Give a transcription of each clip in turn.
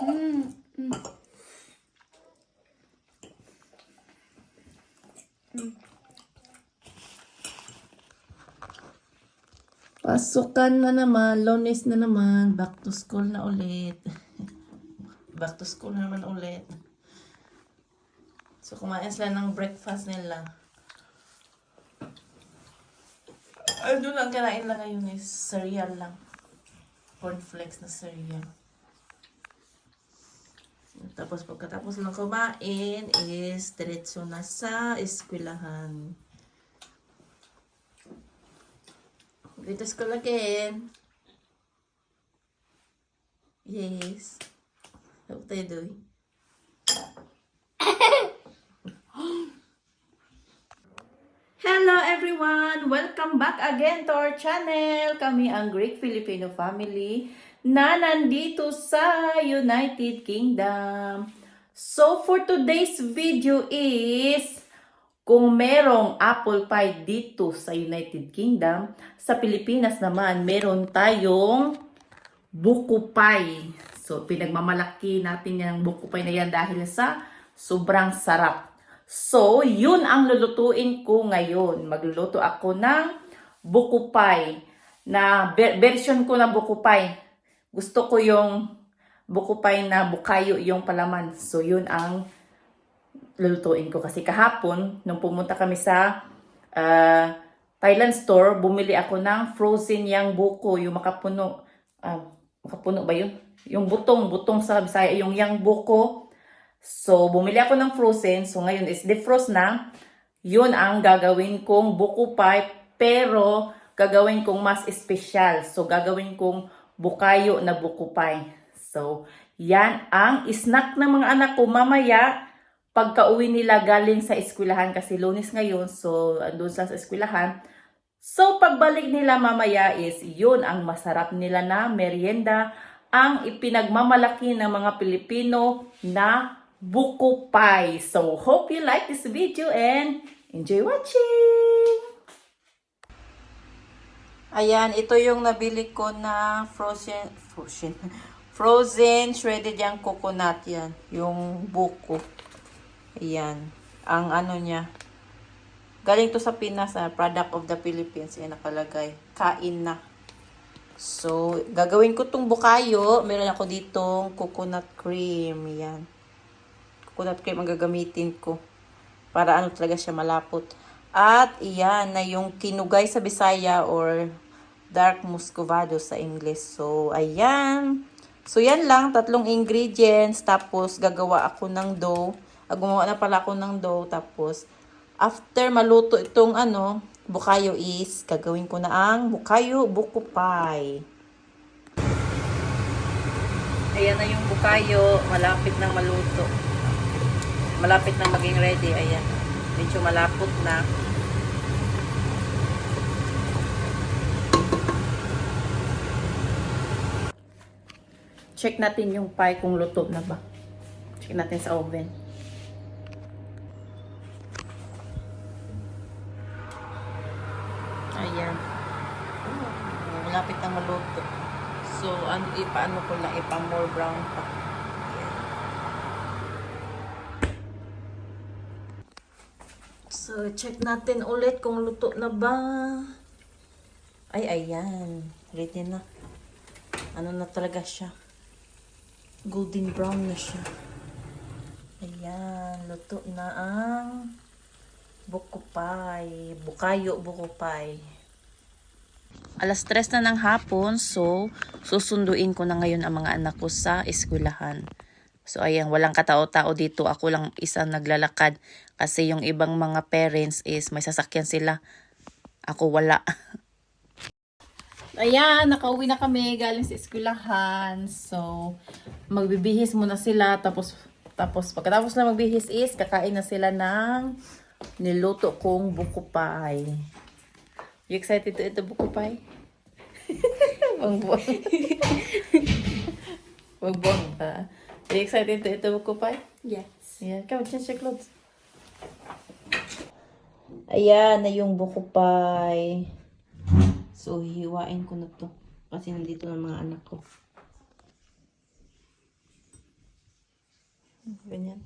Mm, mm, mm. Pasukan na naman, Lunes na naman, back to school na ulit. Back to school na naman ulit. So, kumain sila ng breakfast nila. Ano lang kinain lang ngayon is cereal lang. Cornflakes na cereal. Tapos pagkatapos lang kumain is diretso na sa eskwelahan. Go to school again. Yes. What are you doing? Hello everyone! Welcome back again to our channel. Kami ang Greek Filipino family na nandito sa United Kingdom. So for today's video is kung merong apple pie dito sa United Kingdom, sa Pilipinas naman meron tayong buko pie. So pinagmamalaki natin yung buko pie na yan dahil sa sobrang sarap. So, yun ang lulutuin ko ngayon. Magluluto ako ng buko pie. Na version ko ng buko pie. Gusto ko yung buko pie na bukayo yung palaman. So, yun ang lulutuin ko. Kasi kahapon, nung pumunta kami sa Thailand store, bumili ako ng frozen yang buko. Yung makapuno. Makapuno ba yun? Yung butong sa Bisaya, yung yang buko. So, bumili ako ng frozen. So, ngayon is defrost na. Yun ang gagawin kong buko pie. Pero, gagawin kong mas espesyal. So, gagawin kong bukayo na buko pie. So, yan ang snack ng mga anak ko mamaya pagka-uwi nila galing sa eskwelahan. Kasi Lunes ngayon. So, andun sa eskwelahan. So, pagbalik nila mamaya is yun ang masarap nila na merienda. Ang ipinagmamalaki ng mga Pilipino na buko pie. So, hope you like this video and enjoy watching! Ayan, ito yung nabili ko na frozen shredded yung coconut yan. Yung buko. Ayan. Ang ano niya. Galing to sa Pinas, product of the Philippines. Ayan, nakalagay. Kain na. So, gagawin ko tong bukayo. Meron ako ditong coconut cream. Ayan. Coconut cream ang gagamitin ko. Para ano talaga siya malapot. At iyan na yung kinugay sa Bisaya or dark muscovado sa English. So, ayan. So, yan lang. 3 ingredients. Tapos, gagawa ako ng dough. Gumawa na pala ako ng dough. Tapos, after maluto itong bukayo is, gagawin ko na ang bukayo buko pie. Ayan na yung bukayo. Malapit na maluto. Malapit na maging ready. Ayan. Medyo malapot na. Check natin yung pie kung luto na ba. Check natin sa oven. Ayan. Malapit na maluto. So, ipaano ko lang, ipa-more brown pa. So, check natin ulit kung luto na ba. Ay, ayan. Ready na. Ano na talaga siya. Golden brown na siya. Ayan. Luto na ang buko pie. Bukayo buko pie. Alas 3 na ng hapon. So, susunduin ko na ngayon ang mga anak ko sa eskwelahan. So, ayan, walang katao-tao dito. Ako lang isang naglalakad. Kasi yung ibang mga parents is may sasakyan sila. Ako wala. Ayan, nakauwi na kami galing sa eskwelahan. So, magbibihis muna sila. Tapos pagkatapos na magbihis is, kakain na sila ng niluto kong buko pie. You excited to eat the buko pie? Buang-buang. Buang-buang ba? Are you excited to eat the buko pie? Yes. Yeah, come change your clothes. Ayan na yung buko pie. So, hiwain ko na to. Kasi nandito na mga anak ko. Ganyan.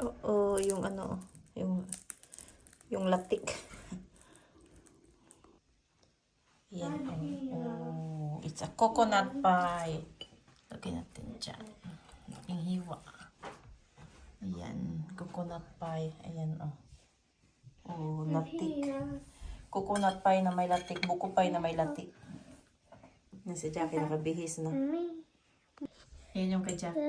Oo, yung ano, yung latik. Yan. Oh, it's a coconut pie. Lagyan natin dyan. Yung hiwa. Ayan, coconut pie. Ayan, oh. Oh, latik. Coconut pie na may latik. Buko pie na may latik. Yan si Jackie, nakabihis na. Ayan yung kay Jackie.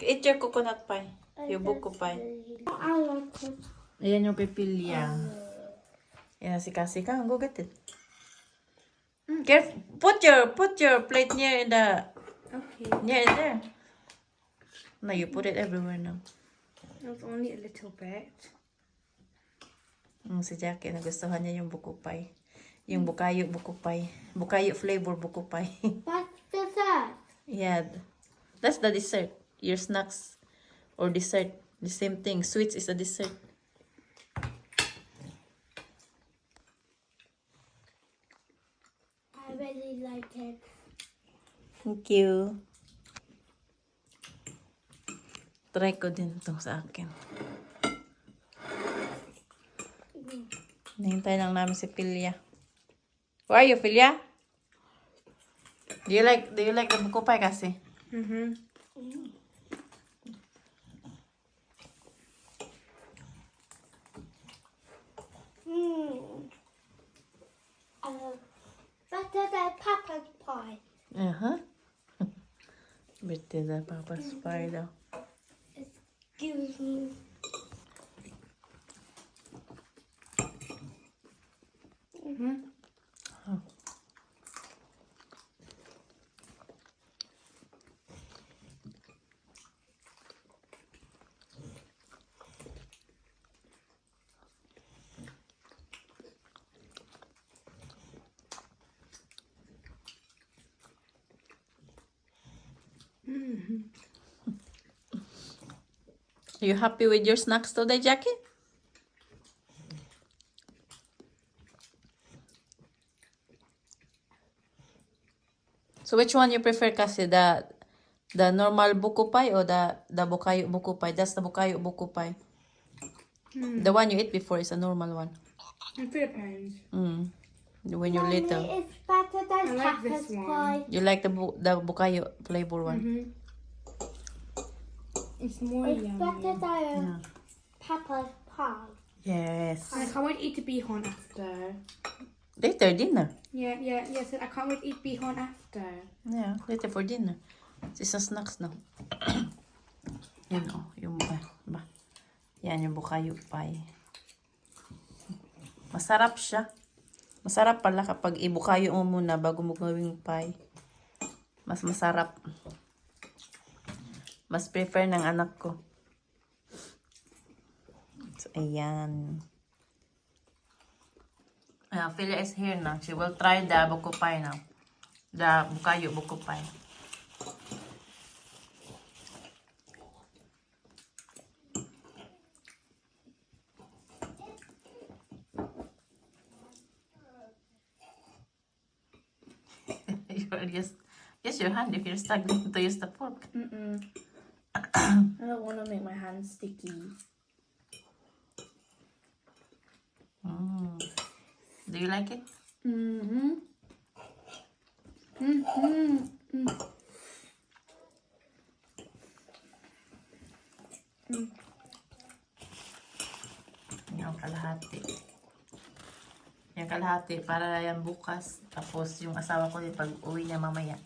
Eat your coconut pie. Your buko pie. Ayan yung pipilya. Ayan si Cassie. Come, go get it. Careful. Put your plate near the... Okay. Near there. No, you put it everywhere now. It was only a little bit. Si Jackie, nagustuhan niya yung buko pie. Yung bukayo buko pie. Bukayo flavor buko pie. What's dessert? Yeah. That's the dessert. Your snacks or dessert. The same thing. Sweets is a dessert. I really like it. Thank you. Try ko din itong sa akin. Nahintay lang namin si Pilya. Where are you, Pilya? Do you like the buko pie kasi? Mm-hmm. Better than Papa's pie. Uh-huh. Bitte the Papa's pie daw. Excuse me. Mm-hmm. Are you happy with your snacks today, Jackie? So which one you prefer kasi? The normal buko pie or the bukayo buko pie? That's the bukayo buko pie. The one you ate before is a normal one. In Philippines. When you're little. Mommy, it's better than I like Papa's this one. pie. You like the bukayo flavor one? Mm-hmm. It's more It's better yummy. than Papa's pie. Yes. I can't wait to eat the bihon after. Later, dinner. Yeah. So I can't wait to eat bihon after. Yeah, later for dinner. It's a snacks now. Yan oh, yung ba. Yan yung bukayo pie. Masarap siya. Masarap pala kapag ibukayo mo muna bago mo gawing pie. Mas masarap. Mas prefer ng anak ko. So, ayan. Philia is here now. She will try the buko pie now. The bukayo buko pie. Use your hand if you're struggling to use the fork. I don't want to make my hands sticky. Do you like it? Mm-hmm. Yung kalahati. Yung kalahati para yan bukas. Tapos yung asawa ko din pag uwi niya mamaya.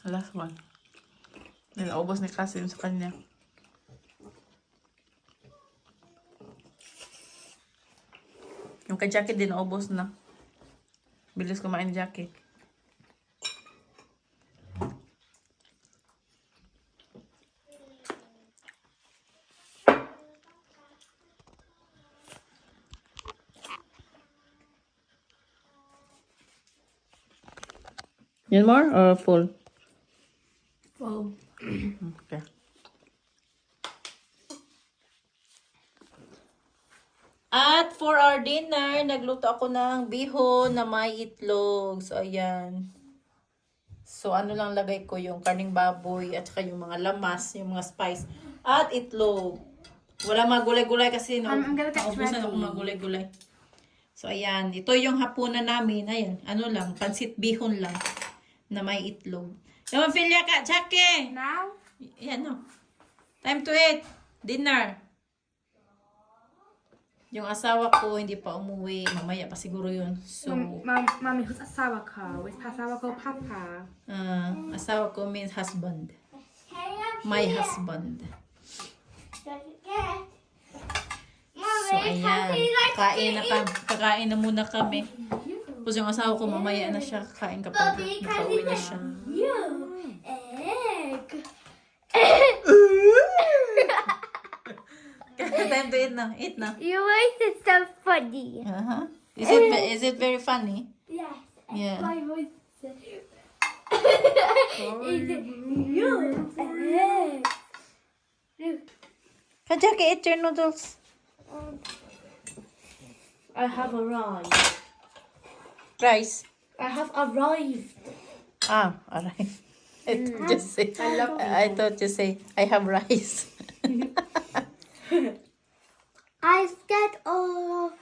Last one. Naubos ni Kasim sa kanya. Yung kay Jackie din, naubos na. Bilis kumain ni Jackie. Yan more or full? Well, Okay. At for our dinner, nagluto ako ng bihon na may itlog. So, ayan. So, ano lang lagay ko yung karning baboy at saka yung mga lamas, yung mga spice. At itlog. Wala mga gulay-gulay kasi no, I'm gonna get naubusan ready. ako mga gulay-gulay. So, ayan. Ito yung hapunan namin. Ayan. Ano lang, pansit bihon lang na may itlog. Yung Philia ka, Jackie! now? Yan no. Time to eat. Dinner. Yung asawa ko hindi pa umuwi. Mamaya pa siguro yun. So, Mommy, who's asawa ko? Is asawa ko papa? asawa ko means husband. My husband. So, ayan. Kain na kakain na muna kami. Tapos yung asawa ko mamaya na siya kakain kapag nakauwi na siya. Egg. Time to eat na. Eat na. Your voice is so funny. Uh-huh. Is it very funny? Yes. Yeah. My voice is you. Egg. Jackie, eat your noodles. I have arrived. Rice. I have arrived. Ah, alright. Just say. I thought you say I have rice. I'm scared of.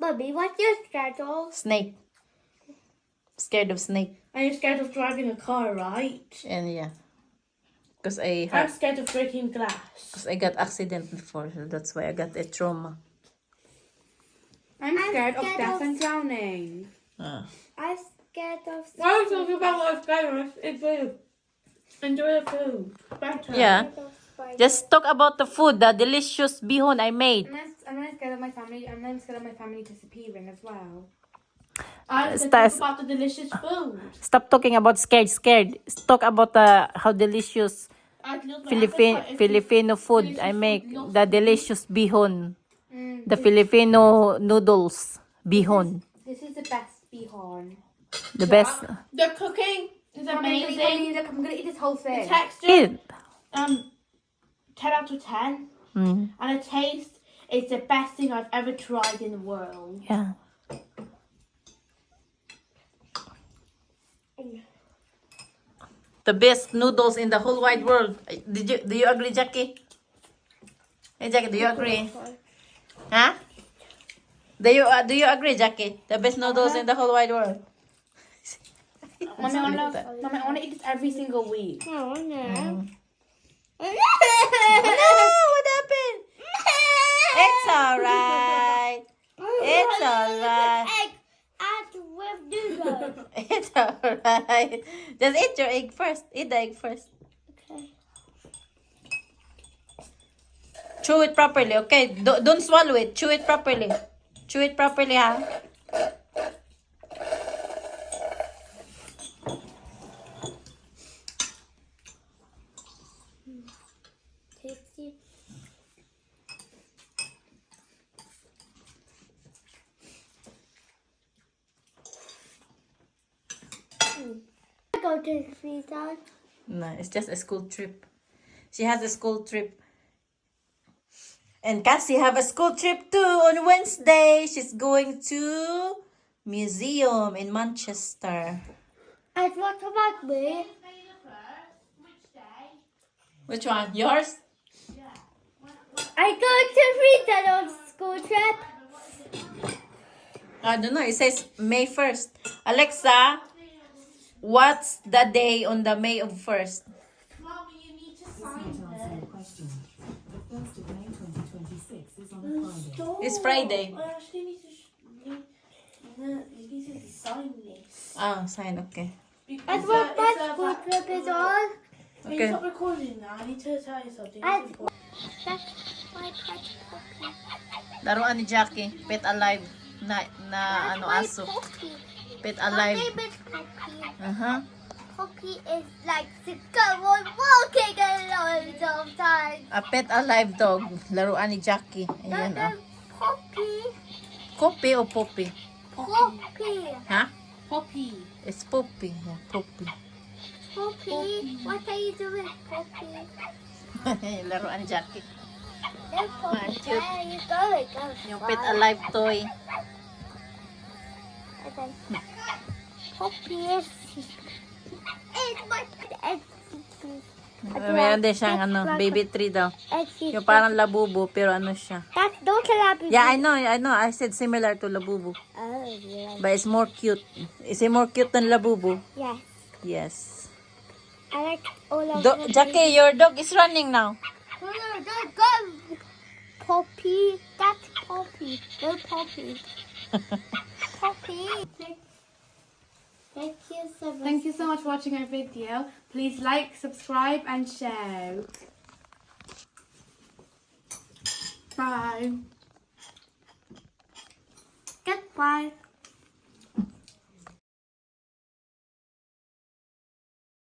Mommy, what's your scared of? Snake. Scared of snake. And you're scared of driving a car, right? And yeah. Because I'm scared of breaking glass. I got accident before, so that's why I got a trauma. I'm scared of scared death of- and drowning. I'm scared of. Why are you talking about what I'm scared of? It's food. Enjoy the food. Better. Yeah. Just talk about the food, the delicious bihon I made. I'm not scared of my family. I'm not scared of my family disappearing as well. I'm Stas- scared about the delicious food. Stop talking about scared. Talk about how delicious I'd lose my appetite if Filipino food I make. The delicious bihon. The Filipino noodles bihon. This is the best bihon. The best. The cooking is amazing. I'm gonna eat this whole The thing. texture, Eat. 10 out of 10. Mm, And the taste is the best thing I've ever tried in the world. yeah. The best noodles in the whole wide world. Do you agree, Jackie? Hey, Jackie, do you agree? Huh? Do you agree, Jackie? The best noodles in the whole wide world. Mommy, I want to eat this every single week. Oh no. What happened? It's alright. It's alright. Egg and with noodles. It's alright. Just eat your egg first. Eat the egg first. Okay. Chew it properly, okay? Don't swallow it. Chew it properly. Chew it properly, ha? Tasty. Go to the freezer. No, it's just a school trip. She has a school trip. And Cassie have a school trip too on Wednesday. She's going to museum in Manchester. And what about me? Which one? Yours? I go to freezer on school trip. I don't know. It says May 1st. Alexa, what's the day on the May of 1st? Mommy, you need to sign Question. The 1st of May 2026 is on a Friday. It's Friday. I actually need to sign this. Ah, sign, okay. And what my school trip is on? Okay. Stop recording now. I need to tell you something. I- That's my pet puppy. Laruan ni Jackie. Pet alive. Na That's ano my aso. puppy. Pet My alive. name is Puppy. Uh-huh. Puppy is like the girl walking along sometimes. A pet alive dog. Laruan ni Jackie. Ayan That's oh. Puppy. Kopi o Poppy? Puppy. Ha? Poppy. It's Poppy. Yeah, Poppy. Puppy. What are you doing, Puppy? Laruan ni Jackie. There's Puppy. Cute. Where are you going? Go Yung pet far. alive toy. Okay. Puppy is... It's my... Meron din siyang ano, baby tree daw. Yung parang labubo pero ano siya. That's not a rabbit. Yeah, I know. I said similar to labubo. Oh, yeah. But it's more cute. Is it more cute than labubo? Yes. Yes. I like all of Do them. Jackie, your dog is running now. No, don't go. Poppy. That's Poppy. No Poppy. Poppy. Thank you so much. Thank you so much for watching our video. Please like, subscribe, and share. Bye. Goodbye.